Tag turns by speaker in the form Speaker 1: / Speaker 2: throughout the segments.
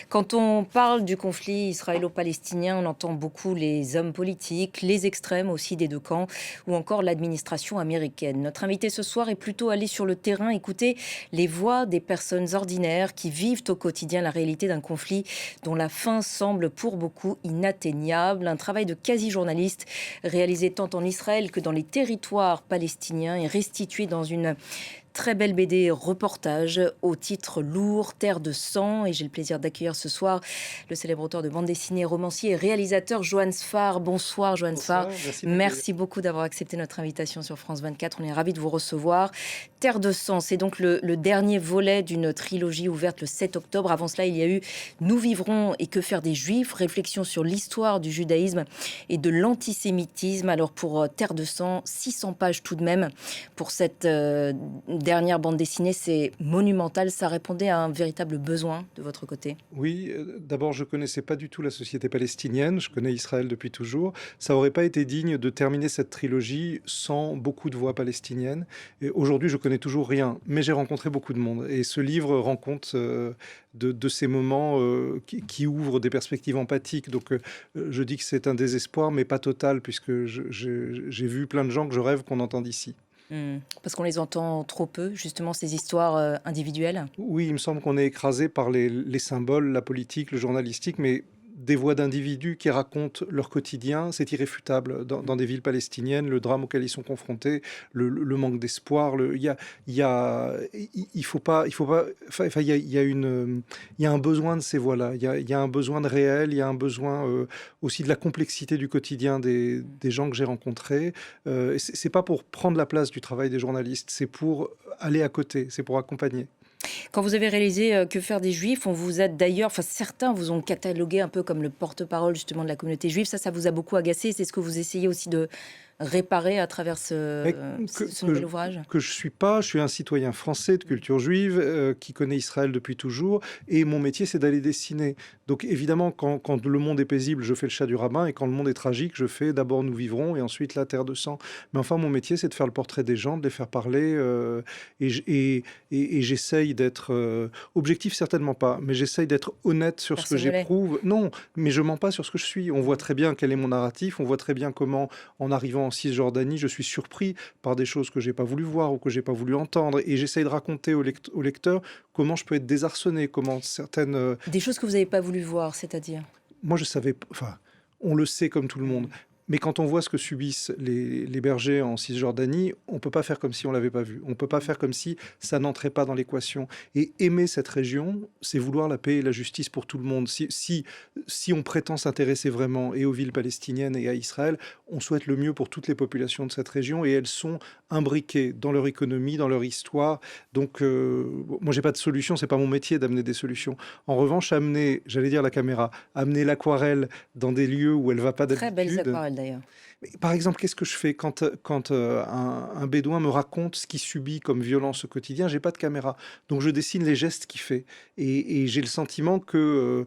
Speaker 1: Quand on parle du conflit israélo-palestinien, on entend beaucoup les hommes politiques, les extrêmes aussi des deux camps, ou encore l'administration américaine. Notre invité ce soir est plutôt allé sur le terrain, écouter les voix des personnes ordinaires qui vivent au quotidien la réalité d'un conflit dont la fin semble pour beaucoup inatteignable. Un travail de quasi-journaliste réalisé tant en Israël que dans les territoires palestiniens et restitué dans une très belle BD reportage au titre lourd, Terre de sang. Et j'ai le plaisir d'accueillir ce soir le célèbre auteur de bande dessinée, romancier et réalisateur Johan Sfar. Bonsoir Johan Sfar.
Speaker 2: Bonsoir, merci de m'accueillir.
Speaker 1: Merci beaucoup d'avoir accepté notre invitation sur France 24. On est ravis de vous recevoir. Terre de sang, c'est donc le dernier volet d'une trilogie ouverte le 7 octobre. Avant cela, il y a eu Nous vivrons et que faire des Juifs, réflexion sur l'histoire du judaïsme et de l'antisémitisme. Alors pour Terre de sang, 600 pages tout de même pour cette dernière bande dessinée, c'est monumental. Ça répondait à un véritable besoin de votre côté.
Speaker 2: Oui, d'abord, je connaissais pas du tout la société palestinienne, je connais Israël depuis toujours. Ça aurait pas été digne de terminer cette trilogie sans beaucoup de voix palestiniennes. Et aujourd'hui, je connais toujours rien, mais j'ai rencontré beaucoup de monde. Et ce livre rend compte de ces moments qui ouvrent des perspectives empathiques. Donc, je dis que c'est un désespoir, mais pas total, puisque j'ai vu plein de gens que je rêve qu'on entende ici.
Speaker 1: Parce qu'on les entend trop peu, justement, ces histoires individuelles.
Speaker 2: Oui, il me semble qu'on est écrasé par les symboles, la politique, le journalistique, mais des voix d'individus qui racontent leur quotidien, c'est irréfutable. Dans des villes palestiniennes, le drame auquel ils sont confrontés, le manque d'espoir, il faut pas, enfin, il y a un besoin de ces voix-là, il y a un besoin de réel, il y a un besoin aussi de la complexité du quotidien des gens que j'ai rencontrés. C'est pas pour prendre la place du travail des journalistes, c'est pour aller à côté, c'est pour accompagner.
Speaker 1: Quand vous avez réalisé Que faire des Juifs, on vous a d'ailleurs, enfin certains vous ont catalogué un peu comme le porte-parole justement de la communauté juive. Ça vous a beaucoup agacé. C'est ce que vous essayez aussi de réparer à travers
Speaker 2: Mais
Speaker 1: ce nouvel ouvrage.
Speaker 2: je suis un citoyen français de culture juive qui connaît Israël depuis toujours, et mon métier c'est d'aller dessiner. Donc évidemment, quand le monde est paisible, je fais le chat du rabbin, et quand le monde est tragique, je fais d'abord Nous vivrons et ensuite La terre de sang. Mais enfin, mon métier c'est de faire le portrait des gens, de les faire parler, et j'essaye d'être objectif, certainement pas, mais j'essaye d'être honnête sur ce que
Speaker 1: Personne ne l'est.
Speaker 2: j'éprouve. Non, mais je mens pas sur ce que je suis. On voit très bien quel est mon narratif, on voit très bien comment, en arrivant en Cisjordanie, je suis surpris par des choses que j'ai pas voulu voir ou que j'ai pas voulu entendre, et j'essaye de raconter au lecteur comment je peux être désarçonné, comment certaines
Speaker 1: Des choses que vous n'avez pas voulu voir, c'est-à-dire.
Speaker 2: moi je savais, enfin, on le sait comme tout le monde, mais quand on voit ce que subissent les bergers en Cisjordanie, on peut pas faire comme si on l'avait pas vu, on peut pas faire comme si ça n'entrait pas dans l'équation. Et aimer cette région, c'est vouloir la paix et la justice pour tout le monde. Si on prétend s'intéresser vraiment et aux villes palestiniennes et à Israël, on souhaite le mieux pour toutes les populations de cette région, et elles sont imbriquées dans leur économie, dans leur histoire. Donc moi j'ai pas de solution, c'est pas mon métier d'amener des solutions. En revanche, amener, j'allais dire la caméra, amener l'aquarelle dans des lieux où elle va pas
Speaker 1: Très belles
Speaker 2: d'habitude.
Speaker 1: aquarelles d'ailleurs.
Speaker 2: Mais par exemple, qu'est-ce que je fais quand un bédouin me raconte ce qu'il subit comme violence au quotidien? J'ai pas de caméra, donc je dessine les gestes qu'il fait, et j'ai le sentiment que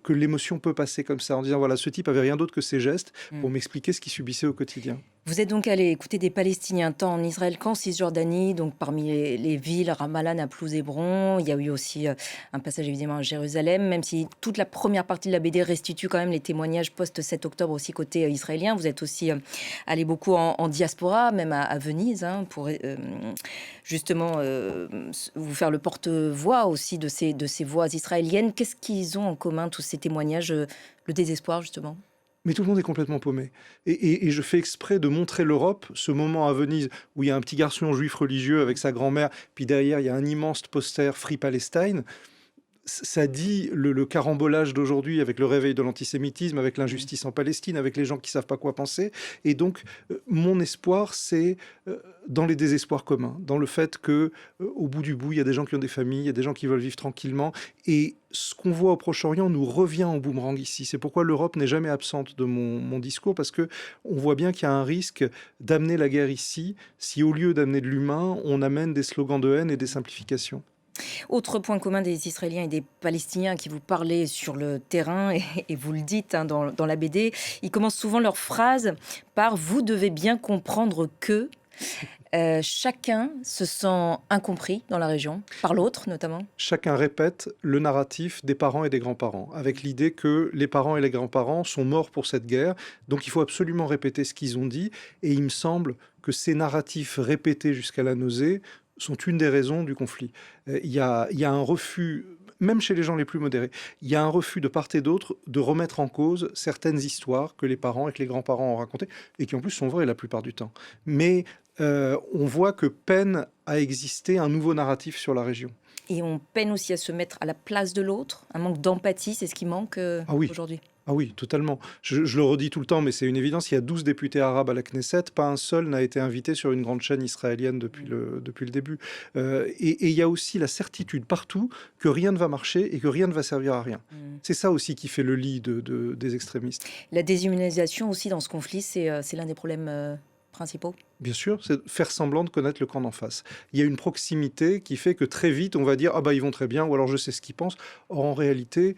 Speaker 2: l'émotion peut passer comme ça, en disant voilà, ce type avait rien d'autre que ses gestes pour m'expliquer ce qu'il subissait au quotidien.
Speaker 1: Vous êtes donc allé écouter des Palestiniens tant en Israël qu'en Cisjordanie, donc parmi les villes Ramallah, Naplouse, Hébron. Il y a eu aussi un passage évidemment à Jérusalem, même si toute la première partie de la BD restitue quand même les témoignages post-7 octobre aussi côté israélien. Vous êtes aussi allé beaucoup en diaspora, même à Venise, hein, pour justement vous faire le porte-voix aussi de ces voix israéliennes. Qu'est-ce qu'ils ont en commun, tous ces témoignages, le désespoir justement?
Speaker 2: Mais tout le monde est complètement paumé. Et je fais exprès de montrer l'Europe, ce moment à Venise où il y a un petit garçon juif religieux avec sa grand-mère, puis derrière il y a un immense poster Free Palestine. Ça dit le carambolage d'aujourd'hui avec le réveil de l'antisémitisme, avec l'injustice en Palestine, avec les gens qui savent pas quoi penser. Et donc, mon espoir, c'est dans les désespoirs communs, dans le fait que, au bout du bout, il y a des gens qui ont des familles, il y a des gens qui veulent vivre tranquillement. Et ce qu'on voit au Proche-Orient nous revient en boomerang ici. C'est pourquoi l'Europe n'est jamais absente de mon discours, parce que on voit bien qu'il y a un risque d'amener la guerre ici, si au lieu d'amener de l'humain, on amène des slogans de haine et des simplifications.
Speaker 1: Autre point commun des Israéliens et des Palestiniens qui vous parlez sur le terrain, et vous le dites hein, dans la BD, ils commencent souvent leurs phrases par « vous devez bien comprendre que ». Chacun se sent incompris dans la région, par l'autre notamment.
Speaker 2: Chacun répète le narratif des parents et des grands-parents, avec l'idée que les parents et les grands-parents sont morts pour cette guerre, donc il faut absolument répéter ce qu'ils ont dit, et il me semble que ces narratifs répétés jusqu'à la nausée sont une des raisons du conflit. Il y a un refus, même chez les gens les plus modérés, il y a un refus de part et d'autre de remettre en cause certaines histoires que les parents et que les grands-parents ont racontées, et qui en plus sont vraies la plupart du temps. Mais on voit que peine à exister un nouveau narratif sur la région.
Speaker 1: Et on peine aussi à se mettre à la place de l'autre. Un manque d'empathie, c'est ce qui manque
Speaker 2: Ah oui,
Speaker 1: aujourd'hui.
Speaker 2: ah oui, totalement. Je le redis tout le temps, mais c'est une évidence, il y a 12 députés arabes à la Knesset, pas un seul n'a été invité sur une grande chaîne israélienne depuis le début. Et il y a aussi la certitude partout que rien ne va marcher et que rien ne va servir à rien. C'est ça aussi qui fait le lit des extrémistes.
Speaker 1: La déshumanisation aussi dans ce conflit, c'est l'un des problèmes principaux.
Speaker 2: Bien sûr, c'est faire semblant de connaître le camp d'en face. Il y a une proximité qui fait que très vite, on va dire « Ah bah ils vont très bien » ou alors « Je sais ce qu'ils pensent ». Or, en réalité,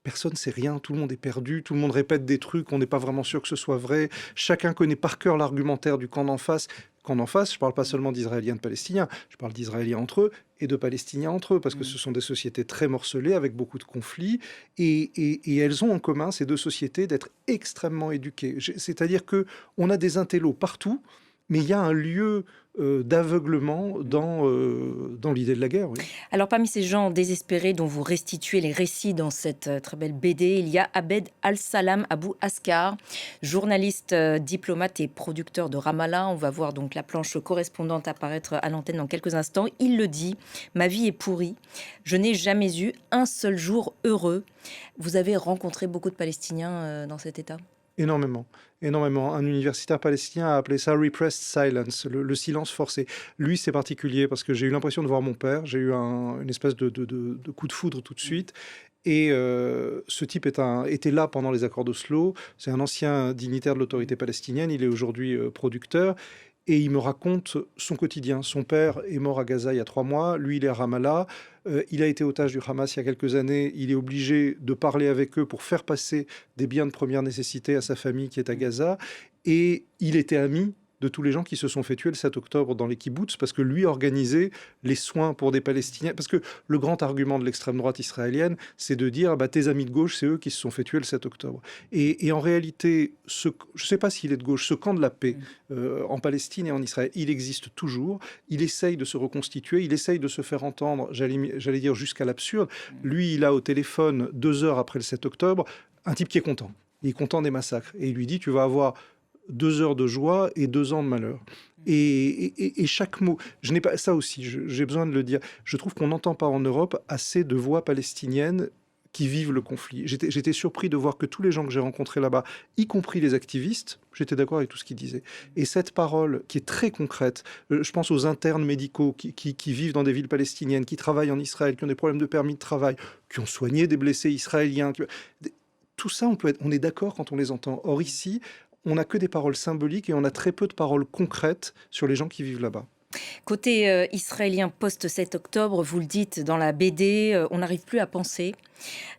Speaker 2: personne ne sait rien, tout le monde est perdu, tout le monde répète des trucs, on n'est pas vraiment sûr que ce soit vrai. Chacun connaît par cœur l'argumentaire du camp d'en face. Camp d'en face, je ne parle pas seulement d'Israéliens et de Palestiniens, je parle d'Israéliens entre eux et de Palestiniens entre eux, parce que ce sont des sociétés très morcelées, avec beaucoup de conflits, et elles ont en commun, ces deux sociétés, d'être extrêmement éduquées. C'est-à-dire qu'on a des intellos partout, mais il y a un lieu d'aveuglement dans l'idée de la guerre. Oui.
Speaker 1: Alors parmi ces gens désespérés dont vous restituez les récits dans cette très belle BD, il y a Abed Al-Salam Abou Askar, journaliste, diplomate et producteur de Ramallah. On va voir donc la planche correspondante apparaître à l'antenne dans quelques instants. Il le dit, ma vie est pourrie, je n'ai jamais eu un seul jour heureux. Vous avez rencontré beaucoup de Palestiniens dans cet état ?
Speaker 2: Énormément, énormément. Un universitaire palestinien a appelé ça repressed silence, le silence forcé. Lui, c'est particulier parce que j'ai eu l'impression de voir mon père. J'ai eu une espèce de coup de foudre tout de suite. Et ce type était là pendant les accords d'Oslo. C'est un ancien dignitaire de l'autorité palestinienne. Il est aujourd'hui producteur. Et il me raconte son quotidien. Son père est mort à Gaza il y a 3 mois. Lui, il est à Ramallah. Il a été otage du Hamas il y a quelques années. Il est obligé de parler avec eux pour faire passer des biens de première nécessité à sa famille qui est à Gaza. Et il était ami de tous les gens qui se sont fait tuer le 7 octobre dans les kibboutz, parce que lui organisait les soins pour des Palestiniens. Parce que le grand argument de l'extrême droite israélienne, c'est de dire bah, tes amis de gauche, c'est eux qui se sont fait tuer le 7 octobre. Et en réalité, je ne sais pas s'il est de gauche, ce camp de la paix en Palestine et en Israël, il existe toujours. Il essaye de se reconstituer, il essaye de se faire entendre, j'allais dire jusqu'à l'absurde. Lui, il a au téléphone 2 heures après le 7 octobre, un type qui est content. Il est content des massacres. Et il lui dit, tu vas avoir 2 heures de joie et 2 ans de malheur. Et chaque mot, je n'ai pas ça aussi, j'ai besoin de le dire. Je trouve qu'on n'entend pas en Europe assez de voix palestiniennes qui vivent le conflit. J'étais surpris de voir que tous les gens que j'ai rencontrés là-bas, y compris les activistes, j'étais d'accord avec tout ce qu'ils disaient. Et cette parole qui est très concrète, je pense aux internes médicaux qui vivent dans des villes palestiniennes, qui travaillent en Israël, qui ont des problèmes de permis de travail, qui ont soigné des blessés israéliens. Tout ça, on est d'accord quand on les entend. Or ici, on n'a que des paroles symboliques et on a très peu de paroles concrètes sur les gens qui vivent là-bas.
Speaker 1: Côté israélien post-7 octobre, vous le dites dans la BD, on n'arrive plus à penser.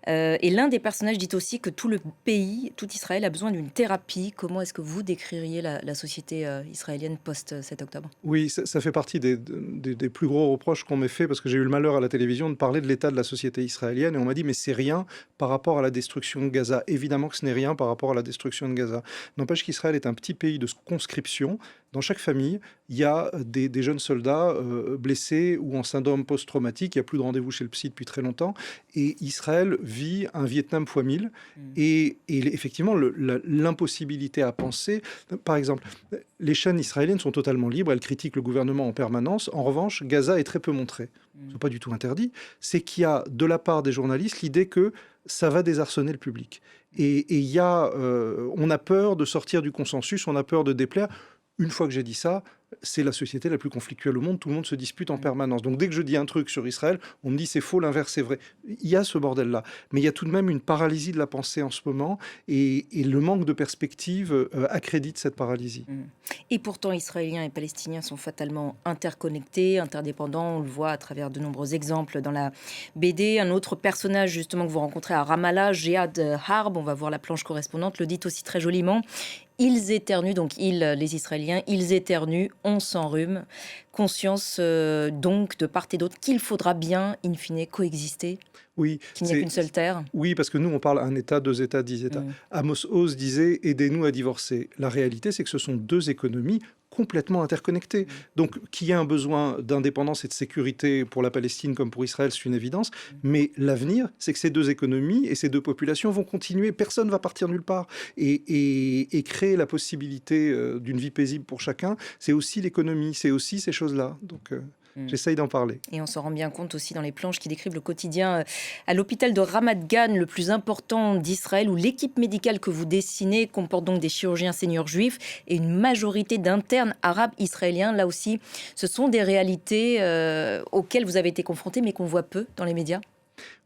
Speaker 1: Et l'un des personnages dit aussi que tout le pays, tout Israël a besoin d'une thérapie. Comment est-ce que vous décririez la société israélienne post-7 octobre ?
Speaker 2: Oui, ça fait partie des plus gros reproches qu'on m'ait fait, parce que j'ai eu le malheur à la télévision de parler de l'état de la société israélienne, et on m'a dit mais c'est rien par rapport à la destruction de Gaza. Évidemment que ce n'est rien par rapport à la destruction de Gaza. N'empêche qu'Israël est un petit pays de conscription. Dans chaque famille, il y a des jeunes soldats blessés ou en syndrome post-traumatique. Il n'y a plus de rendez-vous chez le psy depuis très longtemps. Et Israël vit un Vietnam x 1000. Et effectivement, l'impossibilité à penser... Par exemple, les chaînes israéliennes sont totalement libres. Elles critiquent le gouvernement en permanence. En revanche, Gaza est très peu montré. Ce n'est pas du tout interdit. C'est qu'il y a, de la part des journalistes, l'idée que ça va désarçonner le public. Et on a peur de sortir du consensus, on a peur de déplaire. Une fois que j'ai dit ça, c'est la société la plus conflictuelle au monde, tout le monde se dispute en permanence. Donc dès que je dis un truc sur Israël, on me dit c'est faux, l'inverse c'est vrai. Il y a ce bordel-là. Mais il y a tout de même une paralysie de la pensée en ce moment, et le manque de perspective accrédite cette paralysie.
Speaker 1: Et pourtant, Israéliens et Palestiniens sont fatalement interconnectés, interdépendants. On le voit à travers de nombreux exemples dans la BD. Un autre personnage justement que vous rencontrez à Ramallah, Jihad Harb, on va voir la planche correspondante, le dit aussi très joliment. Ils éternuent, donc les Israéliens, ils éternuent, on s'enrhume. Conscience donc de part et d'autre qu'il faudra bien, in fine, coexister,
Speaker 2: Oui,
Speaker 1: qu'il n'y a qu'une seule terre.
Speaker 2: oui, parce que nous, on parle un État, deux États, 10 États.
Speaker 1: Mm.
Speaker 2: Amos Oz disait: aidez-nous à divorcer. La réalité, c'est que ce sont deux économies complètement interconnectées. Donc, qu'il y ait un besoin d'indépendance et de sécurité pour la Palestine comme pour Israël, c'est une évidence. Mais l'avenir, c'est que ces deux économies et ces deux populations vont continuer. Personne ne va partir nulle part. Et créer la possibilité d'une vie paisible pour chacun, c'est aussi l'économie, c'est aussi ces choses-là. Donc, j'essaye d'en parler.
Speaker 1: Et on s'en rend bien compte aussi dans les planches qui décrivent le quotidien à l'hôpital de Ramat Gan, le plus important d'Israël, où l'équipe médicale que vous dessinez comporte donc des chirurgiens seniors juifs et une majorité d'internes arabes israéliens. Là aussi, ce sont des réalités auxquelles vous avez été confrontés, mais qu'on voit peu dans les médias.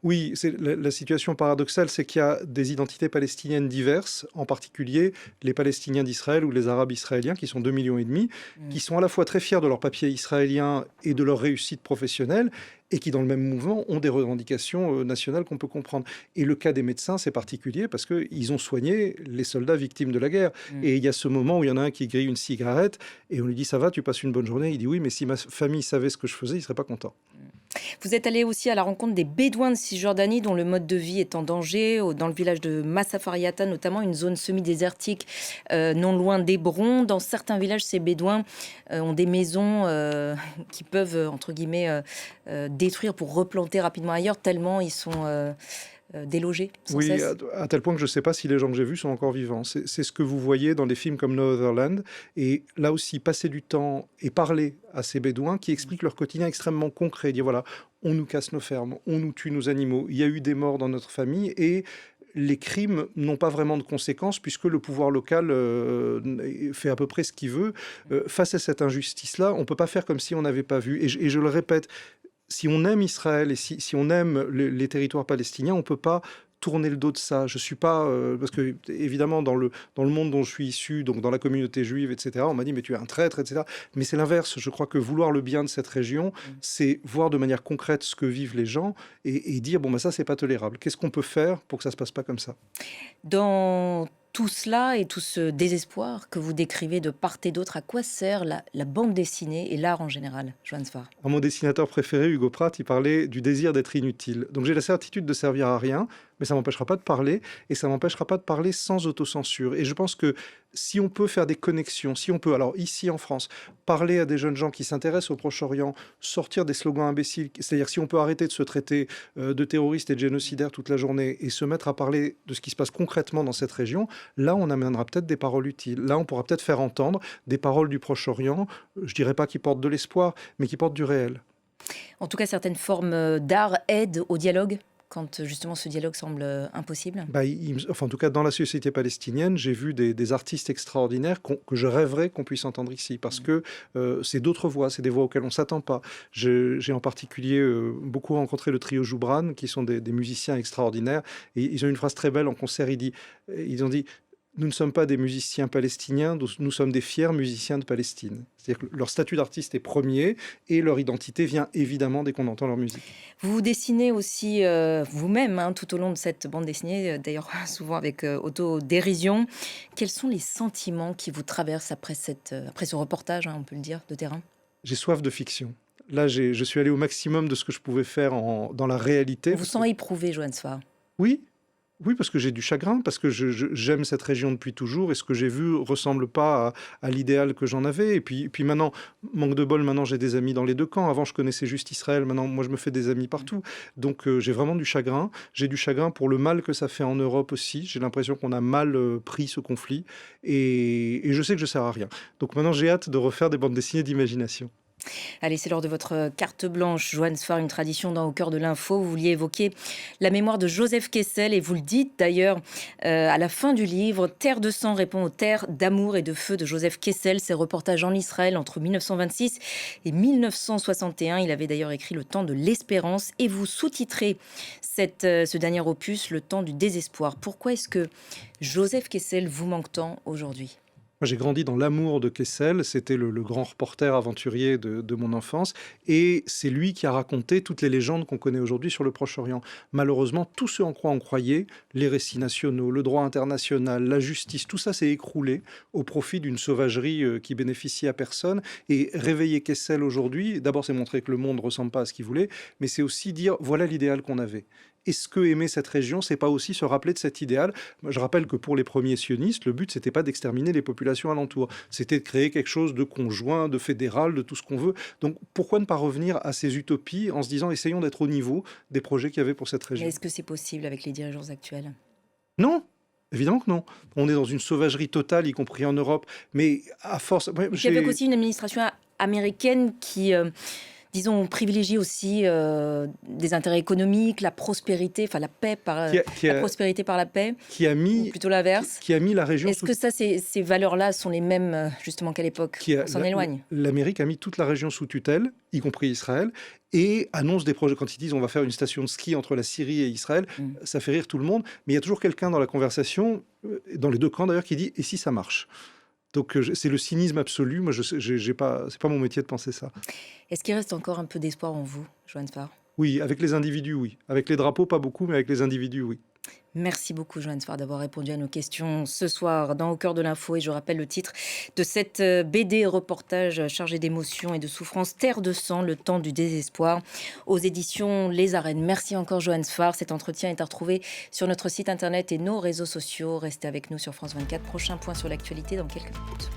Speaker 2: Oui, c'est la situation paradoxale, c'est qu'il y a des identités palestiniennes diverses, en particulier les Palestiniens d'Israël ou les Arabes israéliens, qui sont 2,5 millions, qui sont à la fois très fiers de leur papier israélien et de leur réussite professionnelle, et qui, dans le même mouvement, ont des revendications nationales qu'on peut comprendre. Et le cas des médecins, c'est particulier parce qu'ils ont soigné les soldats victimes de la guerre. Et il y a ce moment où il y en a un qui grille une cigarette, et on lui dit: ça va, tu passes une bonne journée? Il dit: oui, mais si ma famille savait ce que je faisais, ils ne seraient pas contents.
Speaker 1: Vous êtes allé aussi à la rencontre des Bédouins de Cisjordanie, dont le mode de vie est en danger, dans le village de Massafariata, notamment une zone semi-désertique non loin d'Hébron. Dans certains villages, ces Bédouins ont des maisons qui peuvent, entre guillemets, détruire pour replanter rapidement ailleurs, tellement ils sont délogés sans
Speaker 2: Oui,
Speaker 1: cesse.
Speaker 2: à tel point que je ne sais pas si les gens que j'ai vus sont encore vivants. C'est ce que vous voyez dans des films comme No Other Land. Et là aussi, passer du temps et parler à ces Bédouins qui expliquent leur quotidien extrêmement concret. Dire: voilà, on nous casse nos fermes, on nous tue nos animaux, il y a eu des morts dans notre famille et les crimes n'ont pas vraiment de conséquences puisque le pouvoir local fait à peu près ce qu'il veut. Face à cette injustice-là, on ne peut pas faire comme si on n'avait pas vu. Et je le répète, si on aime Israël et si on aime les territoires palestiniens, on ne peut pas tourner le dos de ça. Je suis pas... parce que, évidemment, dans le monde dont je suis issu, donc dans la communauté juive, etc., on m'a dit: mais tu es un traître, etc. Mais c'est l'inverse. Je crois que vouloir le bien de cette région, c'est voir de manière concrète ce que vivent les gens et dire: bon, bah, ça, c'est pas tolérable. Qu'est-ce qu'on peut faire pour que ça se passe pas comme ça?
Speaker 1: Dans tout cela et tout ce désespoir que vous décrivez de part et d'autre, à quoi sert la bande dessinée et l'art en général, Johann Sfar?
Speaker 2: Mon dessinateur préféré, Hugo Pratt, il parlait du désir d'être inutile. Donc j'ai la certitude de servir à rien, mais ça m'empêchera pas de parler, et ça m'empêchera pas de parler sans autocensure. Et je pense que si on peut faire des connexions, si on peut, alors ici en France, parler à des jeunes gens qui s'intéressent au Proche-Orient, sortir des slogans imbéciles, c'est-à-dire si on peut arrêter de se traiter de terroristes et de génocidaires toute la journée et se mettre à parler de ce qui se passe concrètement dans cette région, là on amènera peut-être des paroles utiles. Là on pourra peut-être faire entendre des paroles du Proche-Orient, je dirais pas qui portent de l'espoir, mais qui portent du réel.
Speaker 1: En tout cas, certaines formes d'art aident au dialogue quand justement ce dialogue semble impossible.
Speaker 2: Bah, enfin, en tout cas, dans la société palestinienne, j'ai vu des artistes extraordinaires que je rêverais qu'on puisse entendre ici, parce que c'est d'autres voix, c'est des voix auxquelles on ne s'attend pas. J'ai en particulier beaucoup rencontré le trio Joubran, qui sont des musiciens extraordinaires, et ils ont une phrase très belle en concert. Ils ont dit: nous ne sommes pas des musiciens palestiniens, nous sommes des fiers musiciens de Palestine. C'est-à-dire que leur statut d'artiste est premier et leur identité vient évidemment dès qu'on entend leur musique.
Speaker 1: Vous vous dessinez aussi vous-même tout au long de cette bande dessinée, d'ailleurs souvent avec autodérision. Quels sont les sentiments qui vous traversent après ce reportage, on peut le dire, de terrain?
Speaker 2: J'ai soif de fiction. Là, je suis allé au maximum de ce que je pouvais faire dans la réalité.
Speaker 1: On vous sent éprouvé, Johann Sfar.
Speaker 2: Oui, oui, parce que j'ai du chagrin, parce que j'aime cette région depuis toujours, et ce que j'ai vu ressemble pas à l'idéal que j'en avais. Et puis maintenant, manque de bol, maintenant j'ai des amis dans les deux camps. Avant, je connaissais juste Israël, maintenant moi je me fais des amis partout. Donc j'ai vraiment du chagrin. J'ai du chagrin pour le mal que ça fait en Europe aussi. J'ai l'impression qu'on a mal pris ce conflit, et je sais que je sers à rien. Donc maintenant j'ai hâte de refaire des bandes dessinées d'imagination.
Speaker 1: Allez, c'est l'heure de votre carte blanche, Johann Sfar, une tradition Au cœur de l'info. Vous vouliez évoquer la mémoire de Joseph Kessel et vous le dites d'ailleurs à la fin du livre. Terre de sang répond aux terres d'amour et de feu de Joseph Kessel. Ses reportages en Israël entre 1926 et 1961. Il avait d'ailleurs écrit Le temps de l'espérance et vous sous-titrez ce dernier opus, Le temps du désespoir. Pourquoi est-ce que Joseph Kessel vous manque tant aujourd'hui ?
Speaker 2: Moi, j'ai grandi dans l'amour de Kessel. C'était le grand reporter aventurier de mon enfance. Et c'est lui qui a raconté toutes les légendes qu'on connaît aujourd'hui sur le Proche-Orient. Malheureusement, tout ce en quoi on croyait, les récits nationaux, le droit international, la justice, tout ça s'est écroulé au profit d'une sauvagerie qui bénéficie à personne. Et réveiller Kessel aujourd'hui, d'abord, c'est montrer que le monde ne ressemble pas à ce qu'il voulait, mais c'est aussi dire, voilà l'idéal qu'on avait. Est-ce que aimer cette région, c'est pas aussi se rappeler de cet idéal? Je rappelle que pour les premiers sionistes, le but, c'était pas d'exterminer les populations alentours. C'était de créer quelque chose de conjoint, de fédéral, de tout ce qu'on veut. Donc, pourquoi ne pas revenir à ces utopies en se disant, essayons d'être au niveau des projets qu'il y avait pour cette
Speaker 1: Mais
Speaker 2: région?
Speaker 1: est-ce que c'est possible avec les dirigeants actuels?
Speaker 2: Non! Évidemment que non. On est dans une sauvagerie totale, y compris en Europe. Mais à force...
Speaker 1: Et puis avec aussi une administration américaine qui, disons, privilégie aussi des intérêts économiques, la prospérité, enfin la paix par la prospérité par la paix,
Speaker 2: qui a
Speaker 1: ou
Speaker 2: mis,
Speaker 1: plutôt l'inverse.
Speaker 2: qui a mis la région
Speaker 1: Est-ce que ça, ces valeurs-là sont les mêmes justement qu'à l'époque? On s'en éloigne.
Speaker 2: L'Amérique a mis toute la région sous tutelle, y compris Israël, et annonce des projets. Quand ils disent on va faire une station de ski entre la Syrie et Israël, ça fait rire tout le monde, mais il y a toujours quelqu'un dans la conversation, dans les deux camps d'ailleurs, qui dit et si ça marche? Donc c'est le cynisme absolu. Moi, c'est pas mon métier de penser ça.
Speaker 1: Est-ce qu'il reste encore un peu d'espoir en vous, Johan Sfar?
Speaker 2: Oui, avec les individus, oui. Avec les drapeaux, pas beaucoup, mais avec les individus, oui.
Speaker 1: Merci beaucoup, Johan Sfar, d'avoir répondu à nos questions ce soir dans Au cœur de l'info. Et je rappelle le titre de cette BD reportage chargé d'émotions et de souffrances, Terre de sang, le temps du désespoir, aux éditions Les Arènes. Merci encore, Johan Sfar. Cet entretien est à retrouver sur notre site internet et nos réseaux sociaux. Restez avec nous sur France 24. Prochain point sur l'actualité dans quelques minutes.